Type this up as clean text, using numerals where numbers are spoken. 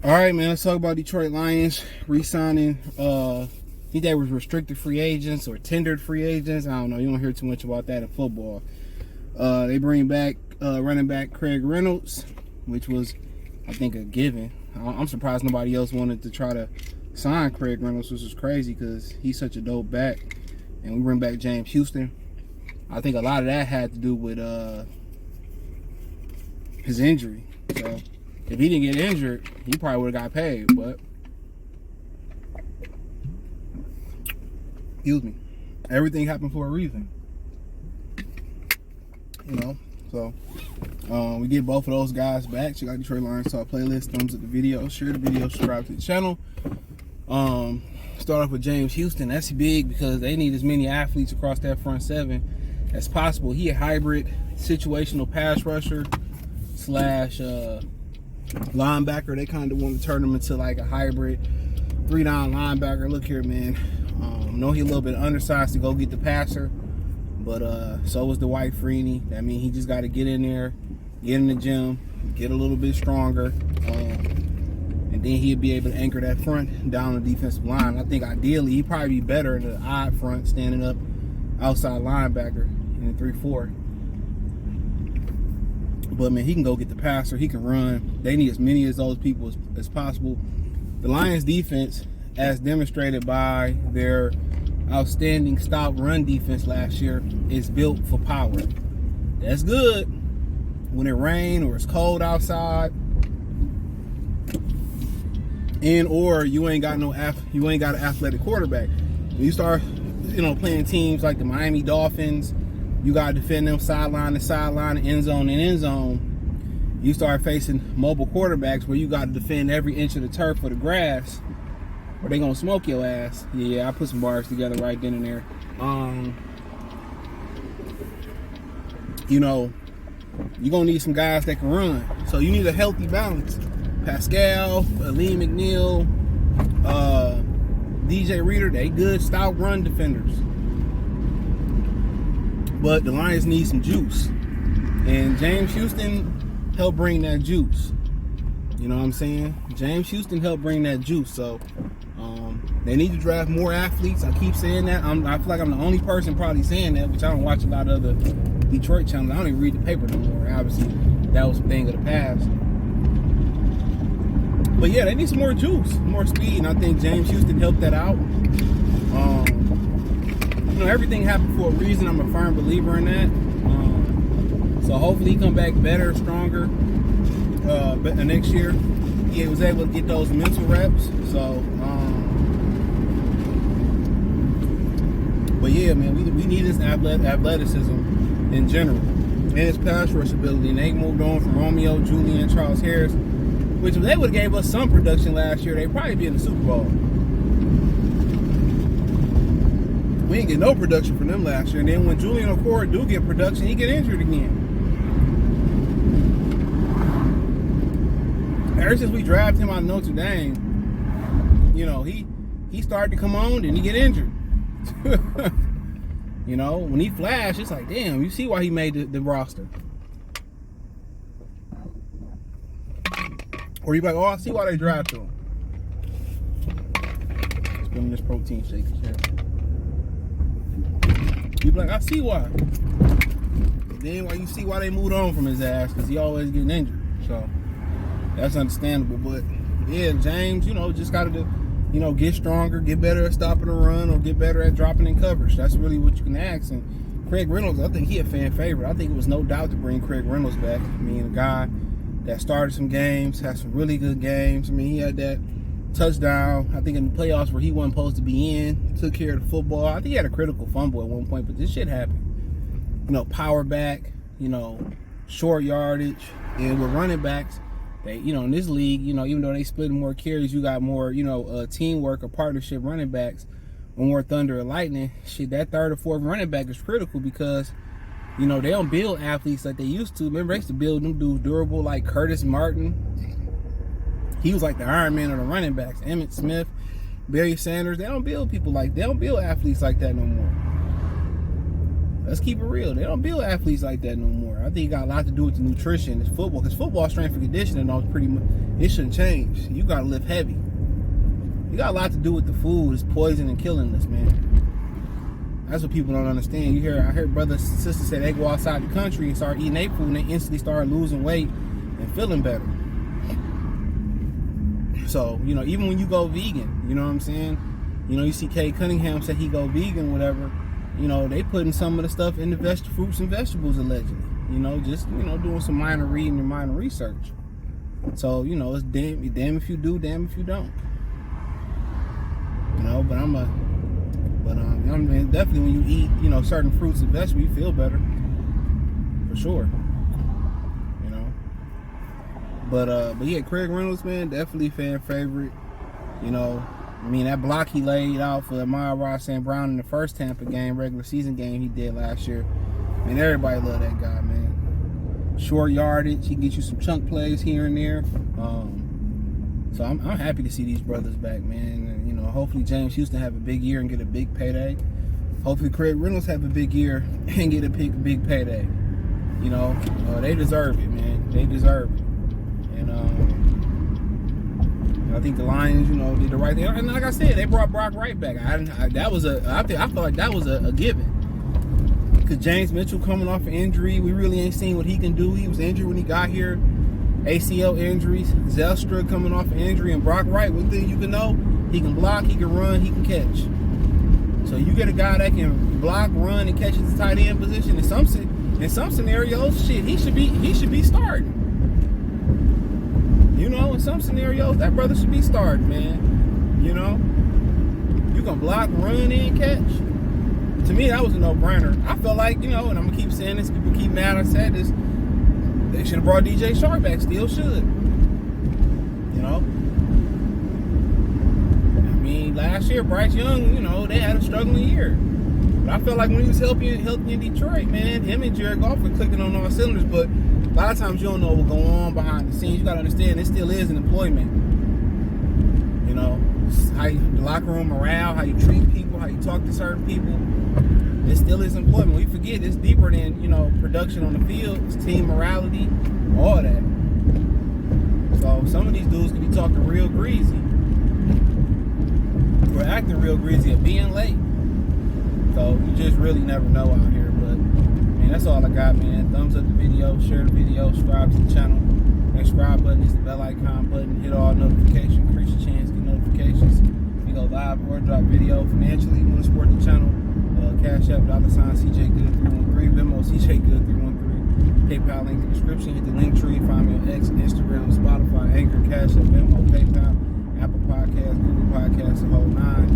All right, man, let's talk about Detroit Lions re-signing. I think they was restricted free agents or tendered free agents. I don't know. You don't hear too much about that in football. They bring back running back Craig Reynolds, which was, I think, a given. I'm surprised nobody else wanted to try to sign Craig Reynolds, which is crazy because he's such a dope back. And we bring back James Houston. I think a lot of that had to do with his injury. So if he didn't get injured, he probably would have got paid. But excuse me, everything happened for a reason. You know, so we get both of those guys back. Check out Detroit Lions Talk playlist. Thumbs up the video, share the video, subscribe to the channel. Start off with James Houston. That's big because they need as many athletes across that front seven as possible. He a hybrid situational pass rusher slash linebacker. They kind of want to turn him into like a hybrid 3-down linebacker. Look here, man. Know he a little bit undersized to go get the passer, but so was the White Freeney. I mean, he just got to get in there, get in the gym, get a little bit stronger, and then he'd be able to anchor that front down the defensive line. I think ideally he'd probably be better in the odd front, standing up outside linebacker in the 3-4. But man, he can go get the passer. He can run. They need as many of those people as possible. The Lions defense, as demonstrated by their outstanding stop run defense last year, is built for power. That's good when it rains or it's cold outside, and or you ain't got an athletic quarterback. When you start, playing teams like the Miami Dolphins, you got to defend them sideline to sideline, end zone and end zone. You start facing mobile quarterbacks where you got to defend every inch of the turf or the grass, or they gonna smoke your ass. Yeah, I put some bars together right then and there. You're gonna need some guys that can run. So you need a healthy balance. Pascal, Lee McNeil, DJ Reader, they good stout run defenders. But the Lions need some juice. And James Houston helped bring that juice. You know what I'm saying? James Houston helped bring that juice. So they need to draft more athletes. I keep saying that. I feel like I'm the only person probably saying that, which I don't watch a lot of other Detroit channels. I don't even read the paper no more. Obviously, that was a thing of the past. But yeah, they need some more juice, more speed, and I think James Houston helped that out. Everything happened for a reason. I'm a firm believer in that. So hopefully he come back better, stronger next year. He was able to get those mental reps. So, but yeah, man, we need his athleticism in general and his pass rush ability. And they moved on from Romeo, Julian, Charles Harris, which if they would have gave us some production last year, they'd probably be in the Super Bowl. We didn't get no production from them last year. And then when Julian O'Cora do get production, he get injured again. Ever since we drafted him out of Notre Dame, he started to come on and he get injured. When he flashed, it's like, damn, you see why he made the roster. Or you be like, oh, I see why they drafted him. Let's give him this protein shake. You be like, I see why. And then you see why they moved on from his ass, because he always getting injured. So that's understandable. But yeah, James, just got to get stronger, get better at stopping the run, or get better at dropping in coverage. That's really what you can ask. And Craig Reynolds, I think he a fan favorite. I think it was no doubt to bring Craig Reynolds back. I mean, a guy that started some games, had some really good games. I mean, he had that touchdown, I think, in the playoffs where he wasn't supposed to be in, took care of the football. I think he had a critical fumble at one point, but this shit happened. Power back, short yardage. And with running backs, they, in this league, even though they split more carries, you got more, teamwork or partnership running backs, or more thunder or lightning. Shit, that third or fourth running back is critical because, they don't build athletes like they used to. Remember, they used to build them dudes durable, like Curtis Martin. He was like the Iron Man of the running backs. Emmitt Smith, Barry Sanders. They don't build athletes like that no more. Let's keep it real. They don't build athletes like that no more. I think it got a lot to do with the nutrition. It's football, because football strength and conditioning is pretty much, it shouldn't change. You got to lift heavy. You got a lot to do with the food. It's poison and killing us, man. That's what people don't understand. I hear brothers and sisters say they go outside the country and start eating their food and they instantly start losing weight and feeling better. So, even when you go vegan, you know what I'm saying? You see Kay Cunningham say he go vegan, whatever. They putting some of the stuff in the fruits and vegetables allegedly. Just doing some minor reading and minor research. So, it's damn if you do, damn if you don't. But definitely when you eat, certain fruits and vegetables, you feel better. For sure. But yeah, Craig Reynolds, man, definitely fan favorite. That block he laid out for Amon-Ra St. Brown in the first Tampa game, regular season game he did last year. Man, everybody love that guy, man. Short yardage, he gets you some chunk plays here and there. So I'm happy to see these brothers back, man. And, hopefully James Houston have a big year and get a big payday. Hopefully Craig Reynolds have a big year and get a big payday. They deserve it, man. They deserve it. And I think the Lions, did the right thing. And like I said, they brought Brock Wright back. I feel like that was a given. Because James Mitchell coming off an injury, we really ain't seen what he can do. He was injured when he got here. ACL injuries. Zelstra coming off an injury. And Brock Wright, one thing you can know, he can block, he can run, he can catch. So you get a guy that can block, run, and catch at the tight end position. In some scenarios, shit, he should be starting. In some scenarios, that brother should be starting, man. You can block, run, and catch. To me, that was a no-brainer. I felt like, and I'm going to keep saying this, people keep mad I said this, they should have brought DJ Sharp back, still should. Last year, Bryce Young, they had a struggling year. But I felt like when he was helping in Detroit, man, him and Jared Goff were clicking on all cylinders, but a lot of times you don't know what's going on behind the scenes. You got to understand, it still is an employment. How the locker room morale, how you treat people, how you talk to certain people. It still is employment. We forget it's deeper than, production on the field. It's team morality, all that. So some of these dudes can be talking real greasy. Or acting real greasy or being late. So you just really never know out here. But, man, that's all I got, man. Thumbs up the video, share the video, subscribe to the channel. That subscribe button is the bell icon button. Hit all notifications, increase your chance, get notifications. We go live or drop video financially. You want to support the channel? Cash App, $CJ Good313, Venmo, CJ Good313. PayPal link in the description. Hit the link tree. Find me on X, Instagram, Spotify, Anchor, Cash App, Venmo, PayPal, Apple Podcasts, Google Podcasts, the whole nine.